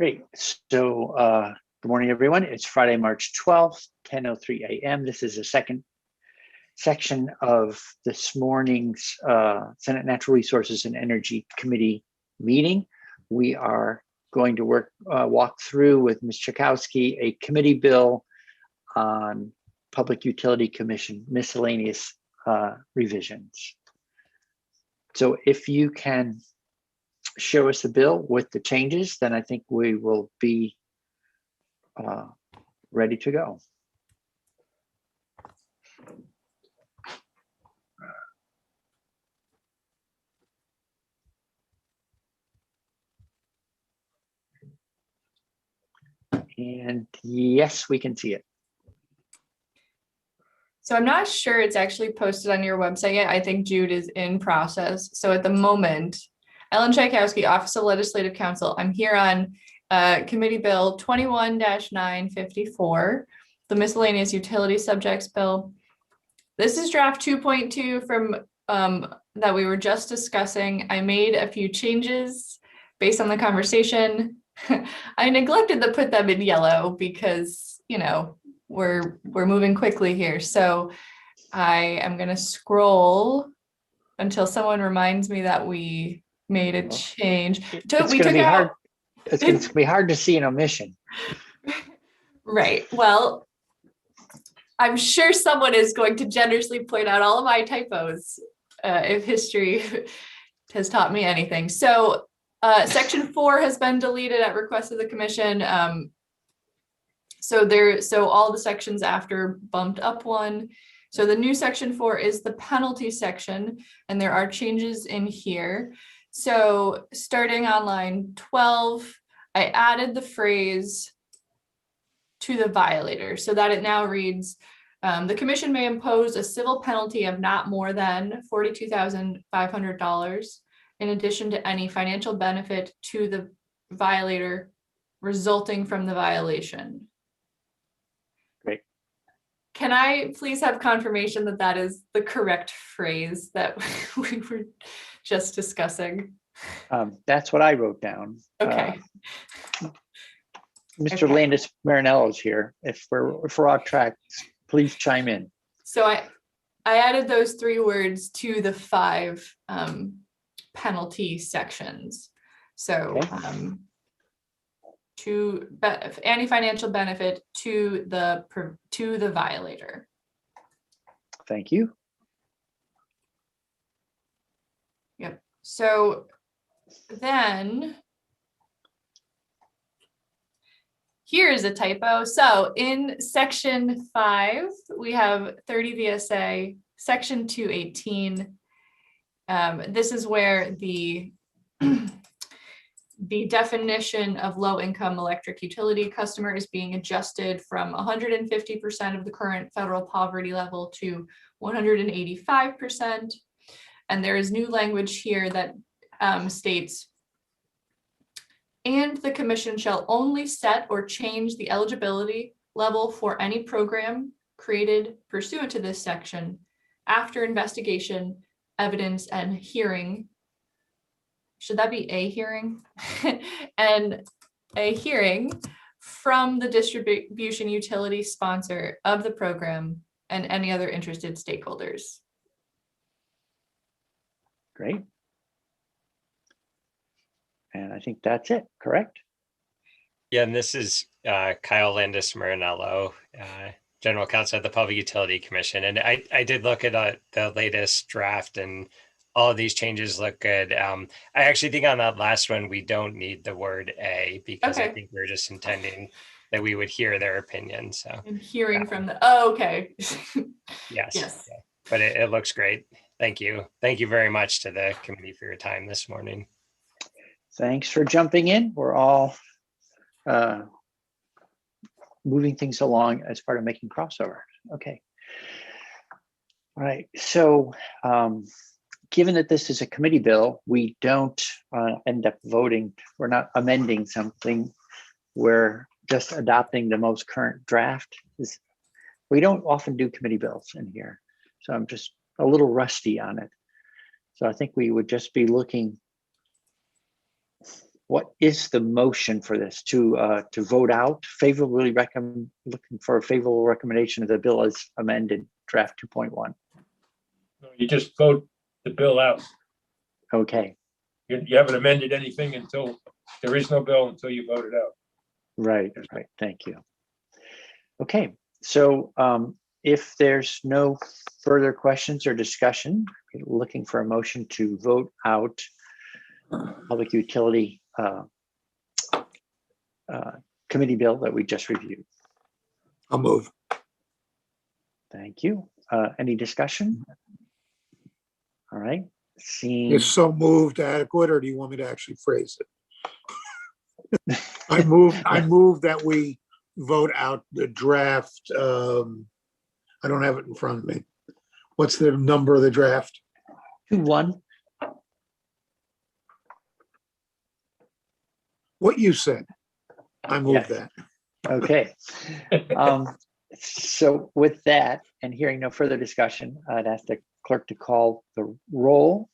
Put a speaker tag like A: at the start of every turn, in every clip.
A: Great. So good morning, everyone. It's Friday, March 12th, 10:03 a.m. This is the second section of this morning's Senate Natural Resources and Energy Committee meeting. We are going to walk through with Ms. Chakowski a committee bill on Public Utility Commission miscellaneous revisions. So if you can show us the bill with the changes, then I think we will be ready to go. And yes, we can see it.
B: So I'm not sure it's actually posted on your website yet. I think Jude is in process. So at the moment, Ellen Tchaikovsky, Office of Legislative Counsel, I'm here on Committee Bill 21-954, the Miscellaneous Utility Subjects Bill. This is draft 2.2 from that we were just discussing. I made a few changes based on the conversation. I neglected to put them in yellow because, you know, we're moving quickly here. So I am going to scroll until someone reminds me that we made a change.
A: It's going to be hard. It's going to be hard to see an omission.
B: Right. Well, I'm sure someone is going to generously point out all of my typos if history has taught me anything. So section 4 has been deleted at request of the commission. So all the sections after bumped up one. So the new section 4 is the penalty section, and there are changes in here. So starting on line 12, I added the phrase "to the violator" so that it now reads, the commission may impose a civil penalty of not more than $42,500 in addition to any financial benefit to the violator resulting from the violation.
A: Great.
B: Can I please have confirmation that that is the correct phrase that we were just discussing?
A: That's what I wrote down.
B: Okay.
A: Mr. Landis Marinello is here. If we're off track, please chime in. So
B: I added those 3 words to the 5 penalty sections. So okay. To any financial benefit to the violator.
A: Thank you.
B: Yep. So then here is a typo. So in section 5, we have 30 VSA, section 218. This is where the definition of low-income electric utility customer is being adjusted from 150% of the current federal poverty level to 185%. And there is new language here that states, and the commission shall only set or change the eligibility level for any program created pursuant to this section after investigation, evidence, and hearing. Should that be a hearing? And a hearing from the distribution utility sponsor of the program and any other interested stakeholders.
A: Great. And I think that's it, correct?
C: Yeah, and this is Kyle Landis Marinello, General Counsel at the Public Utility Commission. And I did look at the latest draft, and all of these changes look good. I actually think on that last one, we don't need the word "a" because I think we're just intending that we would hear their opinion. So
B: and hearing from the, oh, okay.
C: Yes.
B: Yes.
C: Yeah. But it looks great. Thank you. Thank you very much to the committee for your time this morning.
A: Thanks for jumping in. We're all moving things along as part of making crossover. Okay. All right. So given that this is a committee bill, we don't end up voting. We're not amending something. We're just adopting the most current draft. We don't often do committee bills in here. So I'm just a little rusty on it. So I think we would just be looking what is the motion for this? To vote out favorably, looking for a favorable recommendation of the bill as amended, draft 2.1.
D: You just vote the bill out.
A: Okay,
D: You haven't amended anything until, there is no bill until you vote it out.
A: right. Thank you. Okay, so if there's no further questions or discussion, looking for a motion to vote out public utility committee bill that we just reviewed.
E: I'll move.
A: Thank you. Any discussion? All right, seeing.
E: Is so moved adequate, or do you want me to actually phrase it? I move that we vote out the draft. I don't have it in front of me. What's the number of the draft?
A: 2-1.
E: What you said. I move that.
A: Okay. So with that, and hearing no further discussion, I'd ask the clerk to call the roll.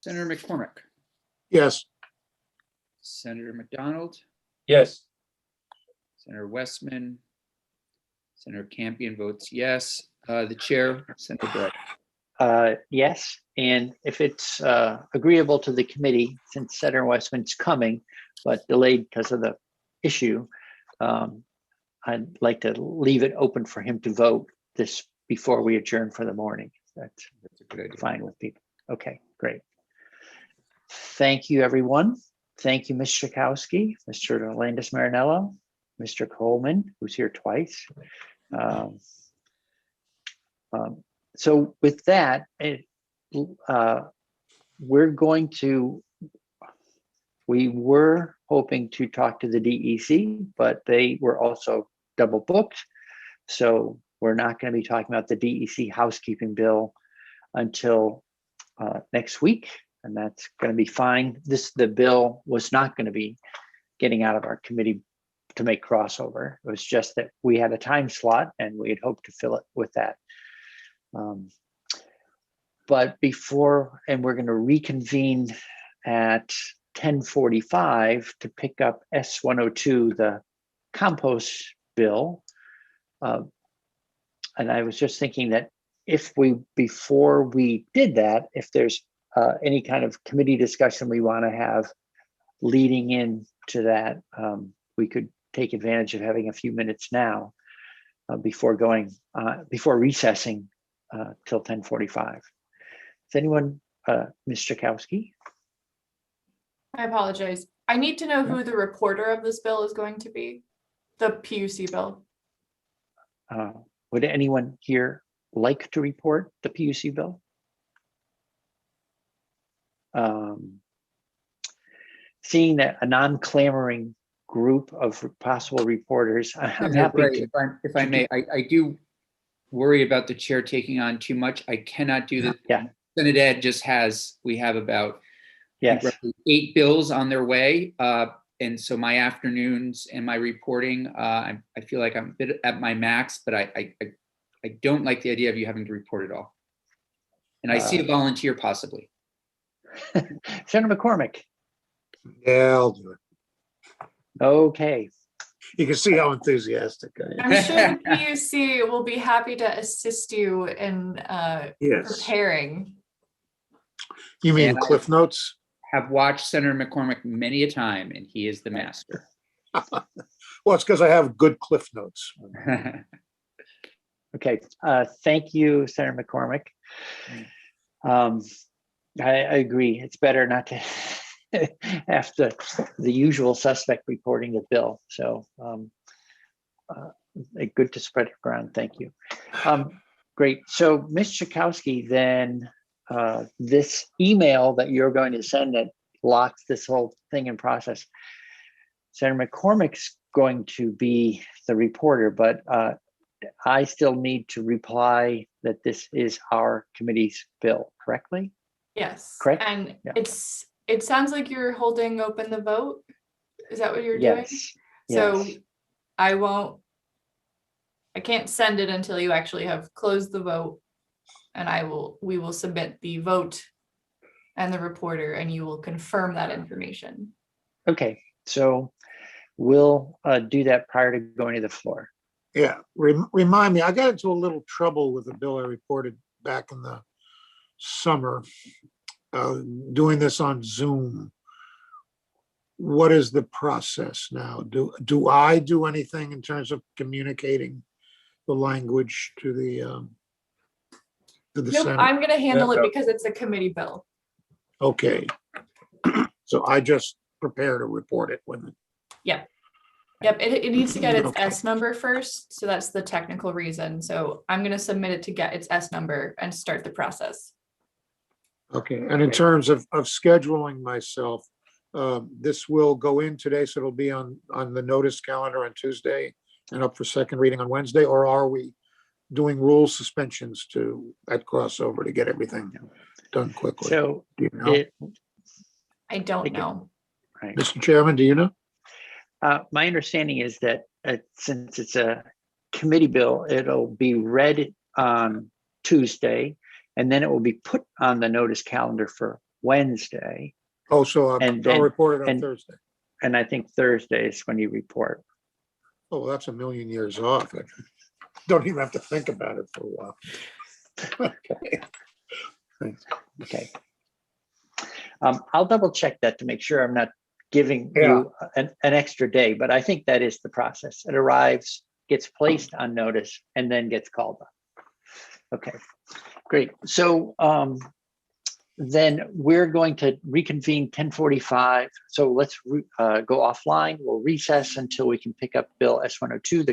F: Senator McCormick,
E: Yes.
F: Senator McDonald,
D: Yes,
F: Senator Westman, Senator Campion votes yes. The chair, Senator Gray.
A: Yes, and if it's agreeable to the committee, since Senator Westman's coming, but delayed because of the issue, I'd like to leave it open for him to vote this before we adjourn for the morning. That's
F: That's a good idea.
A: fine with people. Okay, great. Thank you, everyone. Thank you, Ms. Schakowsky, Mr. Landis Marinello, Mr. Coleman, who's here twice. So with that, we were hoping to talk to the DEC, but they were also double booked. So we're not going to be talking about the DEC housekeeping bill until next week, and that's going to be fine. The bill was not going to be getting out of our committee to make crossover. It was just that we had a time slot and we had hoped to fill it with that. But before, and we're going to reconvene at 10:45 to pick up S102, the Compost Bill. And I was just thinking that before we did that, if there's any kind of committee discussion we want to have leading into that, we could take advantage of having a few minutes now before recessing till 10:45. Is anyone, Ms. Schakowsky?
B: I apologize. I need to know who the reporter of this bill is going to be. The PUC bill.
A: Would anyone here like to report the PUC bill? Seeing that a non-clamoring group of possible reporters, I'm
F: Senator
A: happy
F: Gray,
A: to.
F: if I may, I do worry about the chair taking on too much. I cannot do this.
A: Yeah.
F: Senate Ed we have about
A: Yes.
F: roughly 8 bills on their way. And so my afternoons and my reporting, I feel like I'm a bit at my max, but I don't like the idea of you having to report it all. And I see a volunteer possibly.
A: Senator McCormick.
E: Yeah, I'll do it.
A: Okay.
E: You can see how enthusiastic I am.
B: I'm sure the PUC will be happy to assist you in
E: Yes.
B: preparing.
E: You mean
F: And
E: Cliff Notes?
F: Have watched Senator McCormick many a time, and he is the master.
E: Well, it's because I have good Cliff Notes.
A: Okay. Thank you, Senator McCormick. I agree. It's better not to have the usual suspect reporting the bill. So good to spread it around. Thank you. Great. So Ms. Schakowsky, then this email that you're going to send that locks this whole thing in process, Senator McCormick's going to be the reporter, but I still need to reply that this is our committee's bill, correctly?
B: Yes.
A: Correct?
B: And
A: Yeah.
B: it sounds like you're holding open the vote. Is that what you're doing?
A: Yes.
B: So
A: Yes.
B: I can't send it until you actually have closed the vote, and we will submit the vote and the reporter, and you will confirm that information.
A: Okay, so we'll do that prior to going to the floor.
E: Yeah, remind me, I got into a little trouble with the bill I reported back in the summer, doing this on Zoom. What is the process now? Do I do anything in terms of communicating the language to the
B: Nope,
E: Senate?
B: I'm gonna handle it
D: Yeah.
B: because it's a committee bill.
E: Okay. So I just prepare to report it when,
B: Yep, it needs to get its
E: Okay.
B: S number first, so that's the technical reason. So I'm gonna submit it to get its S number and start the process.
E: okay. And in terms of scheduling myself, this will go in today, so it'll be on the notice calendar on Tuesday and up for second reading on Wednesday, or are we doing rule suspensions at crossover to get everything done quickly?
A: So
E: Do you know?
B: I don't
A: Okay.
B: know.
A: right.
E: Mr. Chairman, do you know?
A: My understanding is that since it's a committee bill, it'll be read on Tuesday, and then it will be put on the notice calendar for Wednesday.
E: Oh, so
A: And
E: I'll
A: then-
E: report it on
A: and-
E: Thursday.
A: And I think Thursday is when you report.
E: Oh, well, that's a million years off. I don't even have to think about it for a while. Okay. Thanks.
A: Okay. I'll double check that to make sure I'm not giving
E: Yeah.
A: you an extra day, but I think that is the process. It arrives, gets placed on notice, and then gets called up. Okay, great. So then we're going to reconvene 10:45. So let's go offline. We'll recess until we can pick up Bill S-102, the